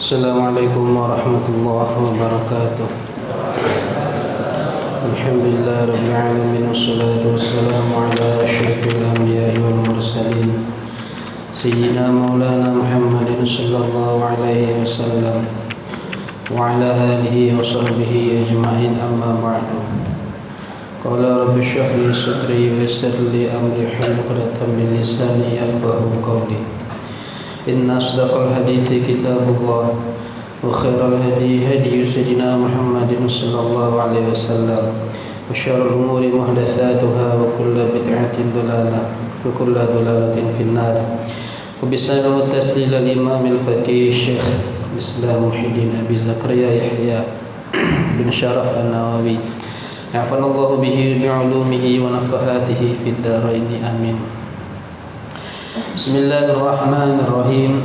Assalamualaikum warahmatullahi wabarakatuh. Alhamdulillah rabbil alamin wassalatu wassalamu ala asyrafil anbiya'i wal mursalin sayyidina maulana Muhammadin sallallahu alaihi wasallam wa ala alihi wa sahbihi ajma'in, amma ba'du. Qala rabbi shrah li sadri wa yassir li amri wahlul 'uqdatam min lisani yafqahu qawli. Inna asdaqal hadithi kitabullah wa khairal hadi hadi sayyidina Muhammadin sallallahu alaihi wasallam wa syarrul umuri muhdatsatuha wa kullu bid'atin dhalalah wa kullu dhalalatin finnar. Wa bisallu taslil al-imam al-faqih Syekh Islam Muhyiddin Abi Zakaria Yahya bin Syaraf An-Nawawi, nafa'anallahu bihi bi'ulumihi wa nafahatihi fid dharain, amin. Bismillahirrahmanirrahim.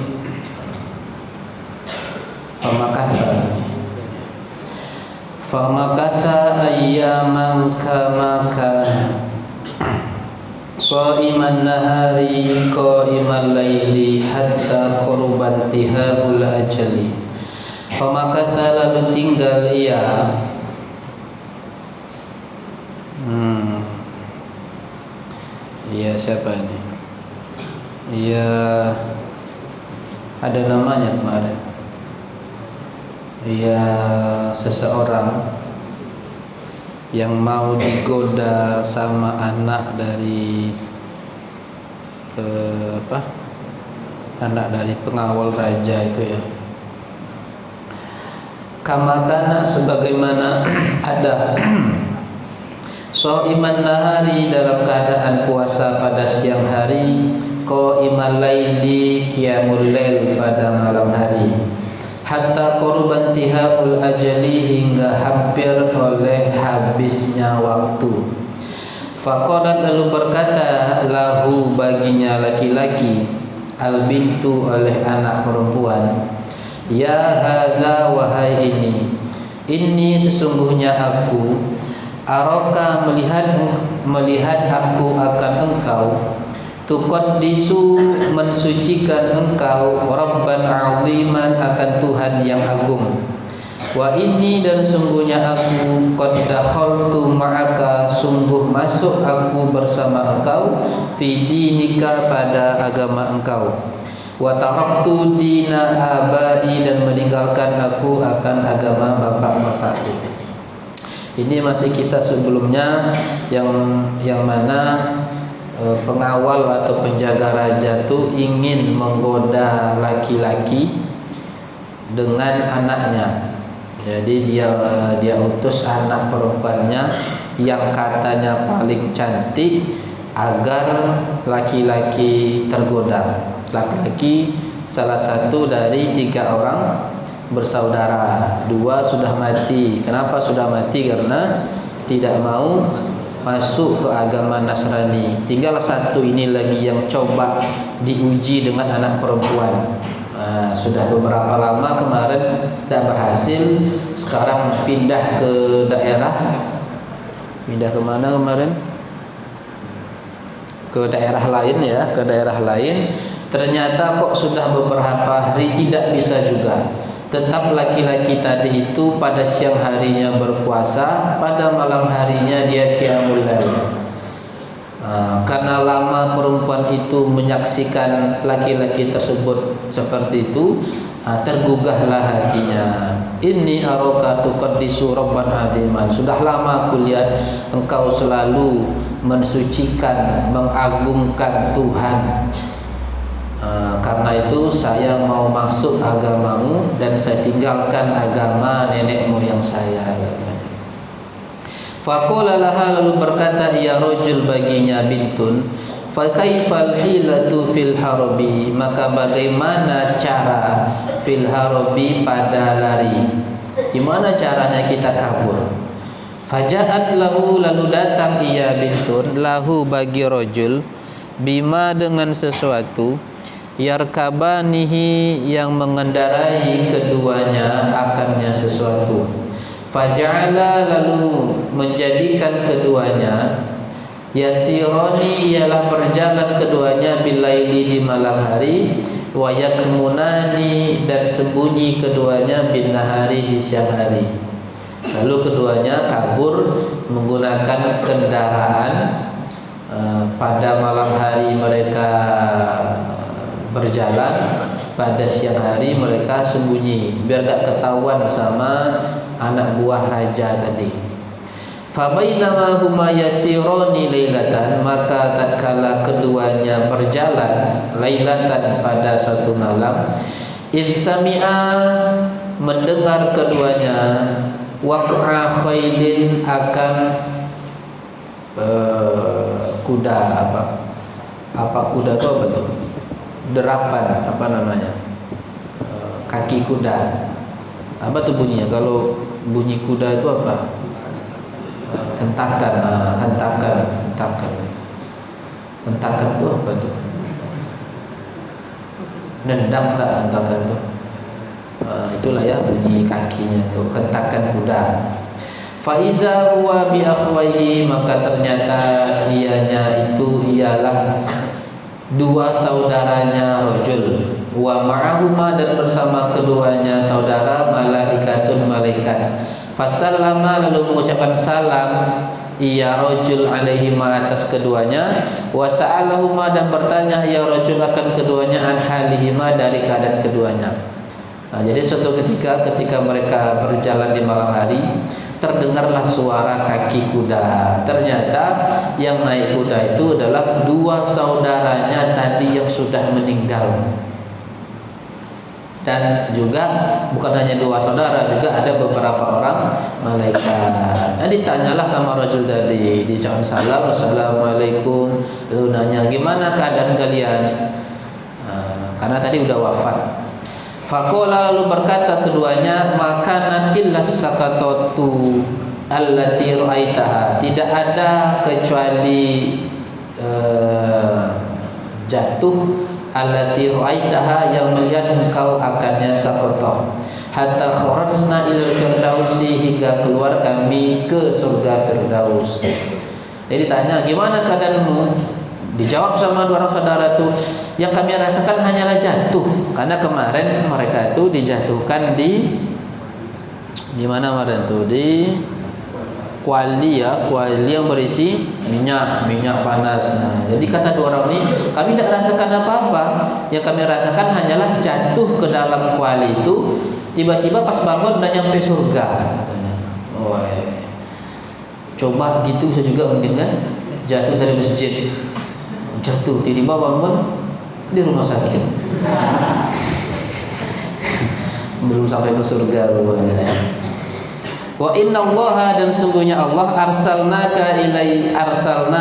Famakatha ayyaman kama kana sha'iman nahari qa'imal laili hatta qurban tihabul ajali. Famakatha, lalu tinggal ia siapa ini? Ya, ada namanya kemarin. Ya, seseorang yang mau digoda sama anak dari anak dari pengawal raja itu ya. Kamakana, sebagaimana ada Sha'iman nahari, dalam keadaan puasa pada siang hari, qa'imal laili, qiyamul lail pada malam hari, hatta qurban tihabul ajali, hingga hampir oleh habisnya waktu. Faqalat, lalu berkata, lahu, baginya laki-laki, al bintu, oleh anak perempuan, ya hadza, wahai ini sesungguhnya aku, araka, melihat aku akan engkau, tuqaddisu, mensucikan engkau, rabban aziman, akan Tuhan yang agung, wa inni, dan sungguhnya aku, qad dakhaltu ma'aka, sungguh masuk aku bersama engkau, fi dinika, pada agama engkau, wa taraktu dina abai, dan meninggalkan aku akan agama bapak-bapakku. Ini masih kisah sebelumnya yang mana pengawal atau penjaga raja itu ingin menggoda laki-laki dengan anaknya. Jadi dia utus anak perempuannya yang katanya paling cantik agar laki-laki tergoda. Laki-laki salah satu dari 3 orang bersaudara, 2 sudah mati. Kenapa sudah mati? Karena tidak mau masuk ke agama Nasrani. Tinggal 1 ini lagi yang coba diuji dengan anak perempuan. Sudah beberapa lama kemarin tidak berhasil. Sekarang pindah ke daerah. Pindah kemana kemarin? Ke daerah lain ya, ke daerah lain. Ternyata kok sudah beberapa hari tidak bisa juga. Tetap laki-laki tadi itu pada siang harinya berpuasa, pada malam harinya dia qiyamul lail. Karena lama perempuan itu menyaksikan laki-laki tersebut seperti itu, tergugahlah hatinya. Inni araka tuqaddisu rabban aziman, sudah lama aku lihat engkau selalu mensucikan, mengagungkan Tuhan. Karena itu saya mau masuk agamamu dan saya tinggalkan agama nenek moyang saya, katanya. Faqala laha, lalu berkata ia rajul baginya bintun, fa kaifal hilatu fil harbi, maka bagaimana cara fil harbi, pada lari, gimana caranya kita kabur. Fajaat lahu, lalu datang ia bintun, lahu bagi rajul, bima, dengan sesuatu, yarkabanihi, yang mengendarai keduanya akannya sesuatu. Faja'ala, lalu menjadikan keduanya, yasironi, ialah berjalan keduanya, bilaili, di malam hari, wa yakmunani dan sembunyi keduanya bin nahari di siang hari. Lalu keduanya kabur menggunakan kendaraan. Pada malam hari mereka berjalan, pada siang hari mereka sembunyi biar gak ketahuan sama anak buah raja tadi. Fabainama huma yasirani lailatan, maka tatkala keduanya berjalan lailatan pada suatu malam, idh sami'a mendengar keduanya waq'a khailin akan kuda apa kuda itu apa tuh? Derapan apa namanya? Kaki kuda. Apa tuh bunyinya? Kalau bunyi kuda itu apa? Hentakan itu apa tuh? Nendang lah hentakan tuh. Itulah ya bunyi kakinya tuh, hentakan kuda. Faiza huwa bi akhwaihi, maka ternyata ialah dua saudaranya rajul, wa ma'ahuma dan bersama keduanya saudara malaikatun malaikat. Fasallama lalu mengucapkan salam ia rajul alaihima atas keduanya, wa sa'alahuma dan bertanya ia rajul akan keduanya an halihima dari keadaan keduanya. Jadi suatu ketika mereka berjalan di malam hari, terdengarlah suara kaki kuda. Ternyata yang naik kuda itu adalah dua saudaranya tadi yang sudah meninggal. Dan juga bukan hanya dua saudara, juga ada beberapa orang malaikat. Nah, ditanyalah sama rajul tadi, diucapkan salam, assalamualaikum. Lalu nanya, gimana keadaan kalian? Karena tadi udah wafat. Faqala lalu berkata keduanya, makanan illa sakatatu allati ra'aitaha, tidak ada kecuali jatuh allati ra'aitaha yang melihat engkau akannya sakatah, hatta kharajna ilal firdausi, hingga keluar kami ke surga Firdaus. Jadi ditanya, gimana keadaanmu? Dijawab sama dua orang saudara itu, yang kami rasakan hanyalah jatuh, karena kemarin mereka itu dijatuhkan di mana kemarin tuh, di kuali yang berisi minyak panas. Nah, jadi kata dua orang ini, kami tidak rasakan apa-apa, yang kami rasakan hanyalah jatuh ke dalam kuali itu, tiba-tiba pas bangun udah nyampe surga katanya. Coba gitu bisa juga mungkin kan, jatuh dari masjid, jatuh tiba-tiba bangun di rumah sakit. Belum sampai ke surga rupanya ya. Wa innallaha, dan sungguhnya Allah arsalna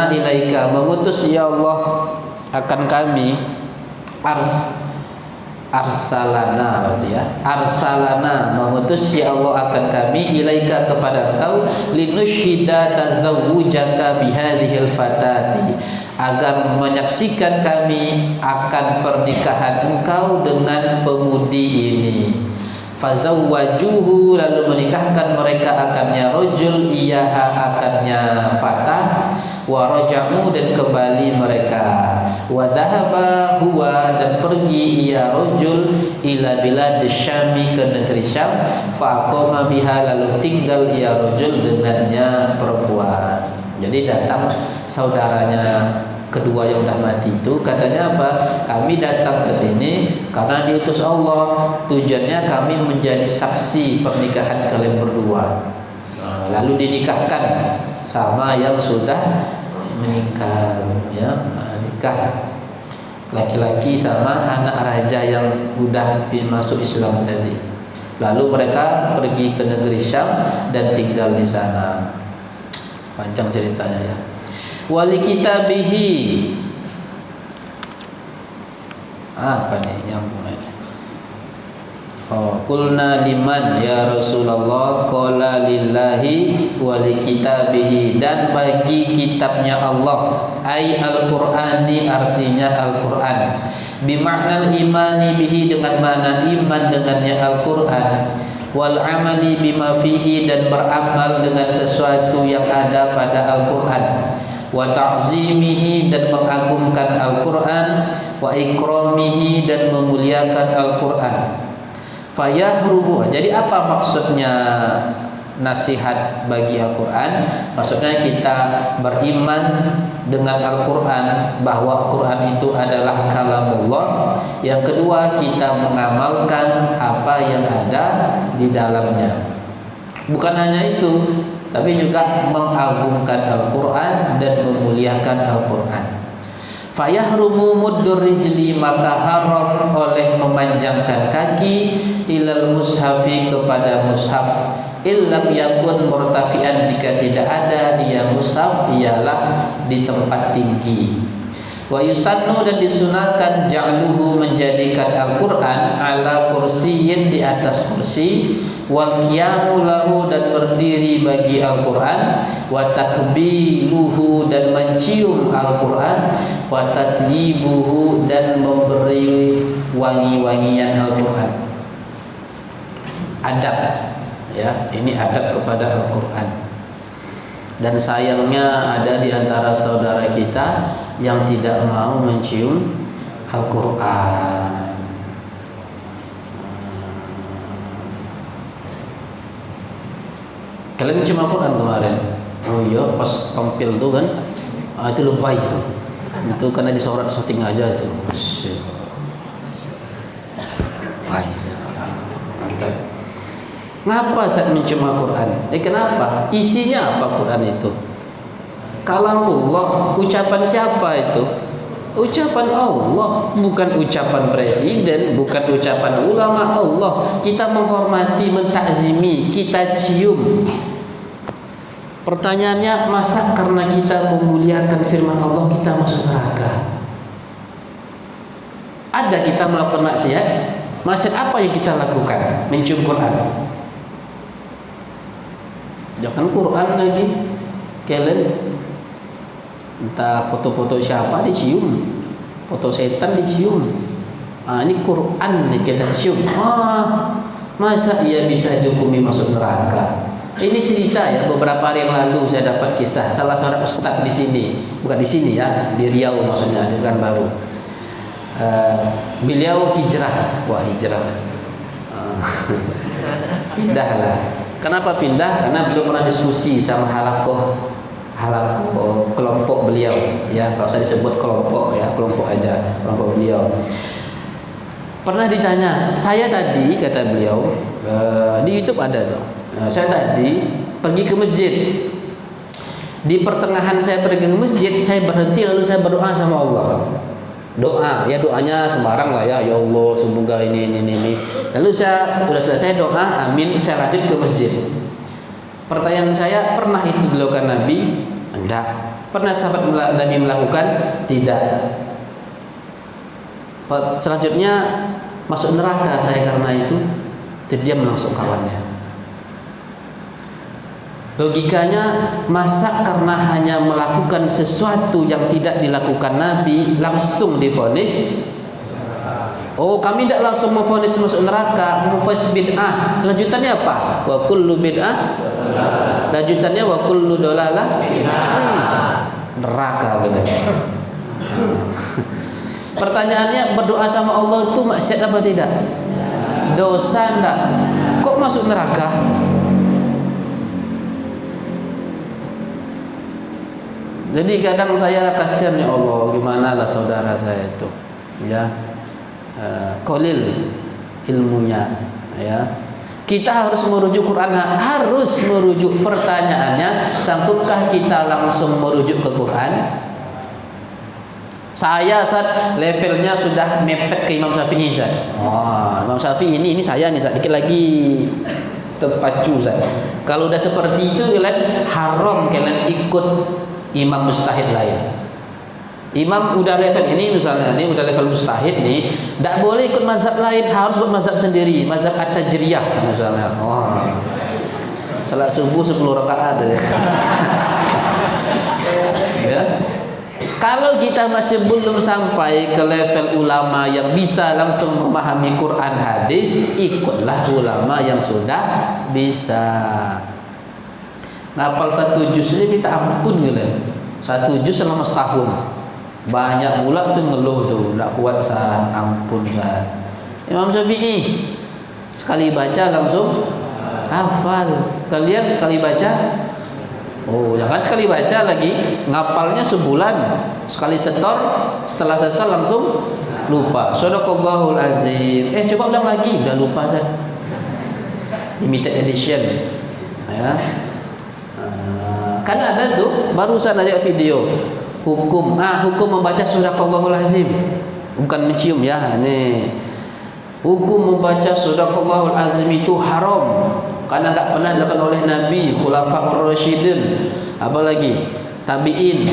ilaika, mengutus ya Allah akan kami, arsalana berarti ya, arsalana mengutus ya Allah akan kami, ilaika kepada engkau, linushhida tazawwujaka bihadhil fatati, agar menyaksikan kami akan pernikahan engkau dengan pemudi ini. Fazawwajuhu, lalu menikahkan mereka akannya rajul, iyaha akannya fatah, wa raja'u dan kembali mereka, wa dhahaba huwa dan pergi ia rajul ila biladis syami ke negeri Syam, fa aqama biha lalu tinggal ia rajul dengannya perempuan. Jadi datang saudaranya kedua yang udah mati itu, katanya apa? Kami datang ke sini karena diutus Allah, tujuannya kami menjadi saksi pernikahan kalian berdua. Lalu dinikahkan sama yang sudah meninggal ya, nikah laki-laki sama anak raja yang udah masuk Islam tadi. Lalu mereka pergi ke negeri Syam dan tinggal di sana. Panjang ceritanya ya. Wali kitabihi, apa nih nyambung ini? Qulna liman ya Rasulullah, qala lillahi wali kitabihi, dan bagi kitabnya Allah, ai al-Qur'ani artinya Al-Qur'an, bimakna imani bihi dengan makna iman dengannya Al-Qur'an, wal amali bima fihi dan beramal dengan sesuatu yang ada pada Al-Qur'an, wa ta'zimihi dan mengagungkan Al-Qur'an, wa ikramihi dan memuliakan Al-Quran. Fayahrubu. Jadi apa maksudnya nasihat bagi Al-Quran? Maksudnya kita beriman dengan Al-Quran, bahwa Al-Quran itu adalah kalamullah. Yang kedua, kita mengamalkan apa yang ada di dalamnya. Bukan hanya itu, tapi juga mengagungkan Al-Quran dan memuliakan Al-Quran. Fayahrumu muddur rijli, maka haram oleh memanjangkan kaki ilal mushafi, kepada mushaf. Illam yakun murtafian, jika tidak ada ia mushaf ialah di tempat tinggi. Wa yusannu, dan disunahkan ja'luhu, menjadikan Al-Quran ala kursiyin, di atas kursi. Wal qiyamu lahu, dan berdiri bagi Al-Quran. Wa takbiluhu, dan mencium Al-Quran. Wa tadyibuhu, dan memberi wangi-wangian Al-Quran. Adab, ya, ini adab kepada Al-Quran. Dan sayangnya ada di antara saudara kita yang tidak mau mencium Al-Quran. Kalian mencium Al-Quran kemarin? Oh iya, pas tampil tuh kan, itu lebay itu. Itu karena disorot syuting aja itu. Mantap. Ngapa saat mencium Al-Quran? Kenapa? Isinya apa Quran itu? Kalamullah, ucapan siapa itu? Ucapan Allah, bukan ucapan presiden, bukan ucapan ulama. Allah, kita menghormati, mentakzimi, kita cium. Pertanyaannya, masa karena kita memuliakan firman Allah kita masuk neraka? Ada kita melakukan maksiat? Maksiat apa yang kita lakukan? Mencium Quran. Jangan Quran lagi, kalian entah foto-foto siapa dicium, foto setan dicium. Ini Quran nih kita cium. Masa ia bisa dihukumi masuk neraka? Ini cerita ya, beberapa hari yang lalu saya dapat kisah salah seorang ustadz di sini, bukan di sini ya, di Riau maksudnya, di Pekanbaru. Beliau hijrah, pindah lah. Kenapa pindah? Karena beliau pernah diskusi sama halakoh kelompok beliau, ya, nggak usah disebut kelompok ya, kelompok aja, kelompok beliau. Pernah ditanya, saya tadi, kata beliau, di YouTube ada tuh, saya tadi pergi ke masjid. Di pertengahan saya pergi ke masjid, saya berhenti lalu saya berdoa sama Allah. Doa, ya doanya sembarang lah ya, ya Allah semoga ini. Lalu saya sudah selesai doa, amin, saya lanjut ke masjid. Pertanyaan saya, pernah itu dilakukan Nabi? Enggak. Pernah sahabat Nabi melakukan? Tidak. Selanjutnya, masuk neraka saya karena itu. Diam langsung kawannya. Logikanya, masa karena hanya melakukan sesuatu yang tidak dilakukan Nabi langsung divonis? Oh, kami tidak langsung memvonis masuk neraka, memvonis bid'ah. Lanjutannya apa? Wa kullu bid'ah. Lanjutannya wa kullu dolalah. Neraka benar. Pertanyaannya, berdoa sama Allah itu maksiat apa tidak? Dosa enggak? Kok masuk neraka? Jadi kadang saya kasihan, ya Allah, gimana lah saudara saya itu, ya, kolil ilmunya, ya. Kita harus merujuk Quran, harus merujuk. Pertanyaannya, sanggupkah kita langsung merujuk ke Quran? Saya saat levelnya sudah mepet ke Imam Syafi'i, Ustaz. Imam Syafi'i ini saya nih, Ustaz, dikit lagi terpacu, Ustaz. Kalau udah seperti itu, kalian haram kalian ikut imam mustahid lain. Imam udah level ini misalnya, ini udah level mustahid nih, tidak boleh ikut mazhab lain, harus buat mazhab sendiri, mazhab at-tajriyah misalnya. Salat subuh 10 rakaat ya. Kalau kita masih belum sampai ke level ulama yang bisa langsung memahami Quran hadis, ikutlah ulama yang sudah bisa. Ngapal 1 juz aja minta ampun kalian. 1 juz selama setahun. Banyak pula tuh ngeluh tuh, tak kuat Ustaz, ampun Ustaz. Imam Syafi'i sekali baca langsung hafal. Kalian sekali baca? Oh, jangan sekali baca lagi, ngapalnya sebulan. Sekali setor, setelah setor langsung lupa. Shadaqallahul azim. Coba ulang lagi, udah lupa Ustaz. Limited edition. Ya. Kan ada tuh, barusan ada video hukum membaca Shadaqallahul azim. Bukan mencium ya, nih. Hukum membaca Shadaqallahul azim itu haram karena enggak pernah dilakukan oleh Nabi, Khulafaur Rasyidin, apalagi tabi'in.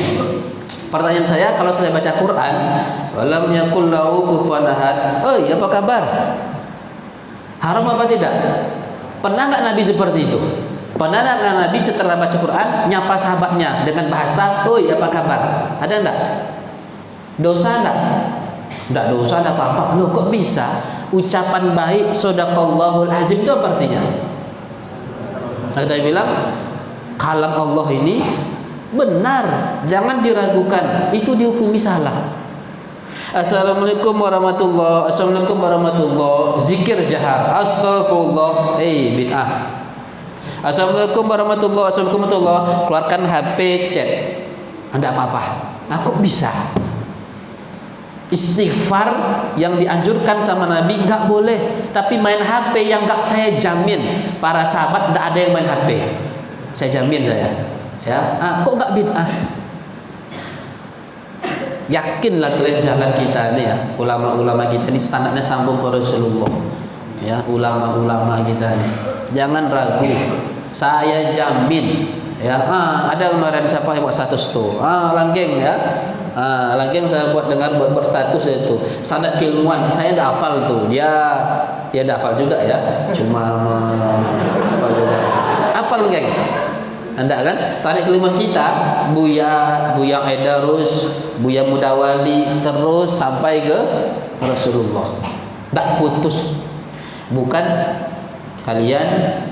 Pertanyaan saya, kalau saya baca Quran, walam yakul lahu kufuwan ahad. Apa kabar? Haram apa tidak? Pernah enggak Nabi seperti itu? Pernah enggak Nabi setelah baca Quran nyapa sahabatnya dengan bahasa, apa kabar? Ada enggak? Dosa enggak? Enggak dosa, enggak apa-apa. Loh, kok bisa? Ucapan baik Shadaqallahul azim itu apa artinya? Kita bilang kalam Allah ini benar, jangan diragukan, itu dihukumi salah. Assalamualaikum warahmatullahi, assalamualaikum warahmatullahi, zikir jahar, astagfirullah, bid'ah. Assalamualaikum warahmatullahi, assalamualaikum warahmatullahi, keluarkan HP chat, ada apa-apa? Kok bisa? Istighfar yang dianjurkan sama Nabi enggak boleh, tapi main HP yang enggak, saya jamin para sahabat enggak ada yang main HP. Saya jamin saya. Ya, kok enggak bid'ah? Yakinlah kalian jalan kita ini ya, ulama-ulama kita ini sanadnya sambung ke Rasulullah. Ya, ulama-ulama kita ini. Jangan ragu. Saya jamin. Ya, ada kemarin siapa yang buat status tuh? Langgeng ya. Langgeng saya buat buat status itu. Sanad keilmuan saya dah hafal tuh. Dia dah hafal juga ya. Cuma hafal juga. Hafal geng? Anda kan? Sanad keilmuan kita Buya Aidarus, Buya Mudawali terus sampai ke Rasulullah. Tak putus. Bukan kalian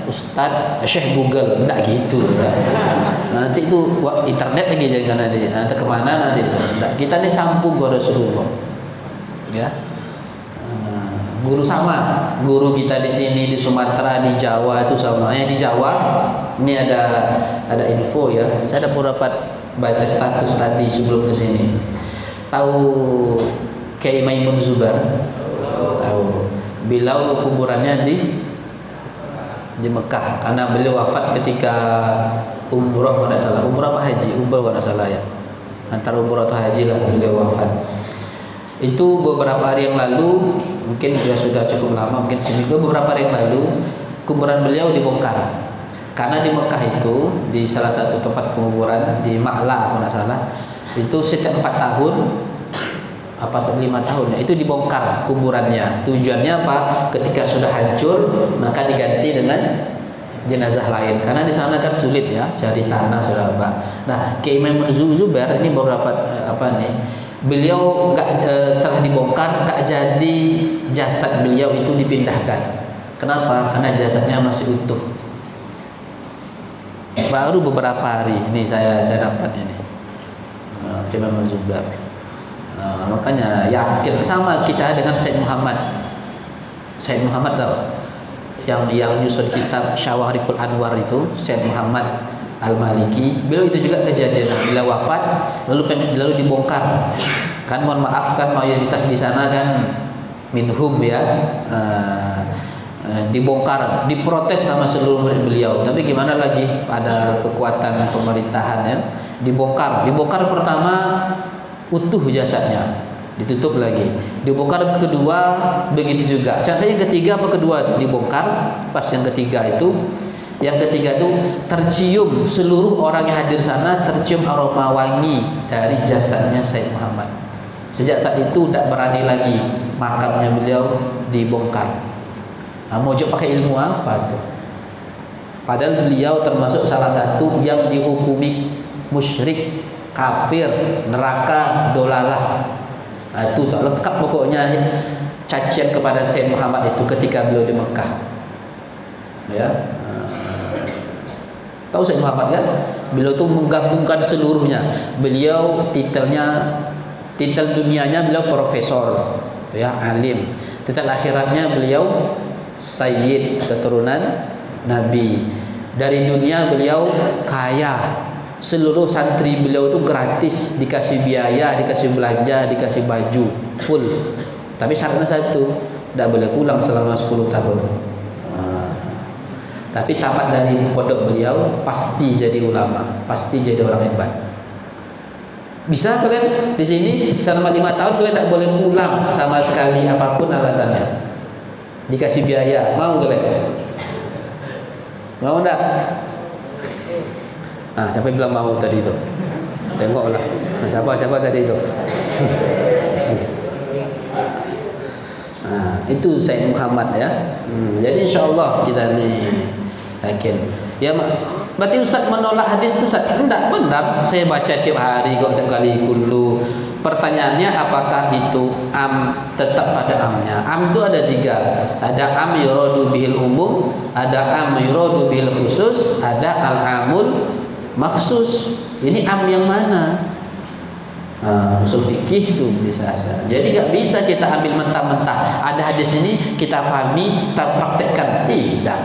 Ustadz Syekh Google, enggak gitu kan? Nanti itu internet lagi jangan nanti kemana nanti itu. Enggak, kita ini sambung ke Rasulullah ya. Guru sama, guru kita di sini di Sumatera, di Jawa itu sama. Di Jawa ini ada info ya. Saya ada beberapa baca status tadi sebelum ke sini. Tahu Kiai Maimun Zubar? Tahu. Beliau kuburannya di Mekah karena beliau wafat ketika umrah kalau tidak salah, umrah apa haji, umrah kalau tidak salah ya, antara umrah atau haji lah beliau wafat. Itu beberapa hari yang lalu, mungkin sudah cukup lama, mungkin seminggu, beberapa hari yang lalu kuburan beliau dibongkar karena di Mekah itu di salah satu tempat penguburan di Ma'la kalau tidak salah itu setiap 4 tahun apa 5 tahun ya, itu dibongkar kuburannya. Tujuannya apa? Ketika sudah hancur maka diganti dengan jenazah lain karena di sana kan sulit ya cari tanah sudah apa. Nah, Kiai Maimun Zubair ini beberapa beliau setelah dibongkar enggak jadi jasad beliau itu dipindahkan. Kenapa? Karena jasadnya masih utuh. Baru beberapa hari ini saya dapat ini. Kiai Maimun Zubair. Makanya yakin sama kisah dengan Said Muhammad tahu yang nyusun kitab Syawarikul Anwar itu, Said Muhammad Al-Maliki. Beliau itu juga kejadian beliau wafat lalu dibongkar kan, mohon maaf kan mayoritas di sana kan minhum ya, dibongkar, diprotes sama seluruh murid beliau. Tapi gimana lagi, pada kekuatan pemerintahan ya, dibongkar pertama utuh jasadnya, ditutup lagi, dibongkar kedua begitu juga. Saya yang ketiga apa kedua itu dibongkar, pas yang ketiga itu tercium, seluruh orang yang hadir sana tercium aroma wangi dari jasadnya Said Muhammad. Sejak saat itu tidak berani lagi makamnya beliau dibongkar. Mau coba pakai ilmu apa tuh? Padahal beliau termasuk salah satu yang dihukumi musyrik, kafir, neraka, dolalah. Itu tak lengkap pokoknya cacian kepada Said Muhammad itu ketika beliau di Mekah. Ya. Tahu Said Muhammad kan? Beliau itu menggabungkan seluruhnya. Beliau titelnya Titel dunianya beliau profesor, ya, alim. Titel akhiratnya beliau sayyid, keturunan Nabi. Dari dunia beliau kaya. Seluruh santri beliau itu gratis, dikasih biaya, dikasih belanja, dikasih baju, full. Tapi syaratnya satu, tidak boleh pulang selama 10 tahun. Tapi tamat dari pondok beliau pasti jadi ulama, pasti jadi orang hebat. Bisa kalian di sini selama 5 tahun kalian tidak boleh pulang sama sekali, apapun alasannya. Dikasih biaya, mau kalian? Mau enggak? Nah, siapa yang bilang mau tadi itu? Tengoklah. Nah, siapa tadi itu? Nah, itu Sayyid Muhammad ya. Jadi insyaallah kita ni yakin. Ya, berarti Ustaz menolak hadis itu Ustaz? Enggak, benar. Saya baca tiap hari kok, tiap kali kullu. Pertanyaannya apakah itu tetap pada amnya? Am itu ada 3. Ada am yuradu bihil umum, ada am yuradu bihil khusus, ada al-amul maksus. Ini am yang mana? Usul fikih itu bisa. Jadi nggak bisa kita ambil mentah-mentah. Ada hadis ini kita fahami, kita praktekkan. Tidak.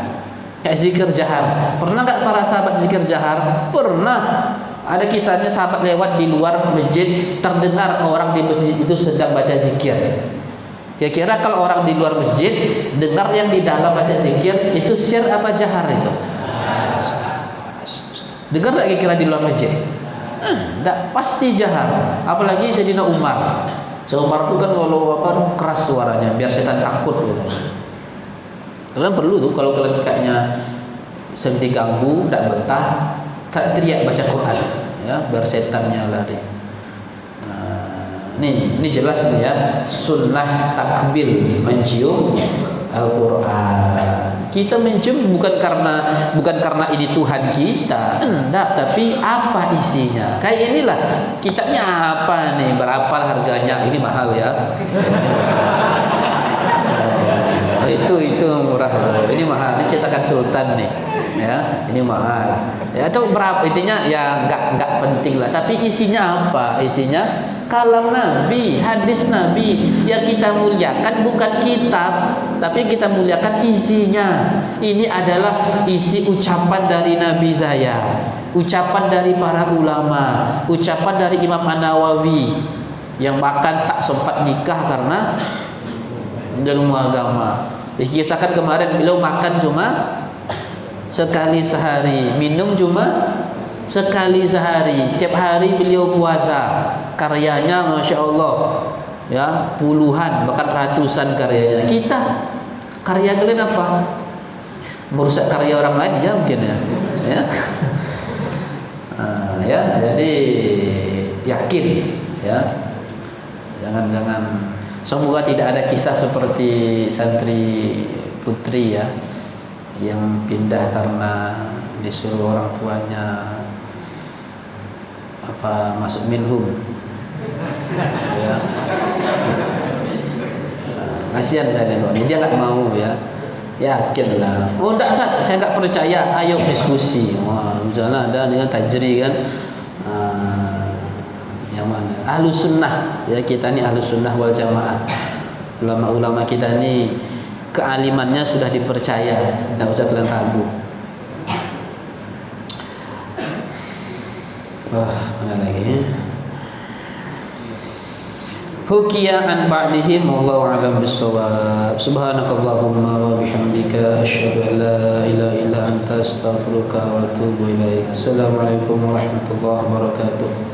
Kayak zikir jahar. Pernah nggak para sahabat zikir jahar? Pernah. Ada kisahnya sahabat lewat di luar masjid, terdengar orang di masjid itu sedang baca zikir. Kira-kira kalau orang di luar masjid dengar yang di dalam baca zikir, itu sir apa jahar itu? Dengar tak kira-kira di luar masjid? Enggak, pasti jahar. Apalagi Sayyidina Umar. Umar itu kan kalau keras suaranya biar setan takut gitu. Kalian perlu tuh kalau kalian kayaknya sering diganggu, tidak betah, teriak baca Quran, ya, biar setannya lari. Ini jelas nih ya, sunnah takbil mencium Al-Quran. Kita mencium bukan karena ini Tuhan kita, enggak, tapi apa isinya. Kayak inilah kitabnya apa nih, berapa harganya? Ini mahal ya. Itu murah. Ini mahal. Ini cetakan Sultan nih. Ya, ini mahal. Ya, itu berapa? Intinya ya enggak penting lah. Tapi isinya apa? Isinya kalam Nabi, hadis Nabi. Yang kita muliakan bukan kitab, tapi kita muliakan isinya. Ini adalah isi ucapan dari Nabi saya, ucapan dari para ulama, ucapan dari Imam An-Nawawi yang bahkan tak sempat nikah karena ilmu agama. Dikisahkan kemarin beliau makan cuma sekali sehari, minum cuma sekali sehari. Tiap hari beliau puasa. Karyanya Masya Allah, ya, puluhan bahkan ratusan karyanya. Kita karya kalian apa? Merusak karya orang lain ya mungkin ya. Ya, jadi yakin ya. Jangan. Semoga tidak ada kisah seperti santri putri ya, yang pindah karena disuruh orang tuanya masuk minhum ya. Kasihan saya nengok, dia nggak mau ya. Yakin lah. Oh enggak, saya nggak percaya. Ayo diskusi. Wah, misalnya ada dengan tajri kan. Yang mana? Ahlus sunnah. Ya, kita ini ahlus sunnah wal jamaah. Ulama-ulama kita ini kealimannya sudah dipercaya. Tidak usah kalian ragu. Wah, mana lagi? Hukiya an ba'dihim wallahu a'lam bis-shawab. Subhanakallahumma wa bihamdika asyhadu an la ilaha illa anta astaghfiruka wa atubu ilaik. Assalamualaikum warahmatullahi wabarakatuh.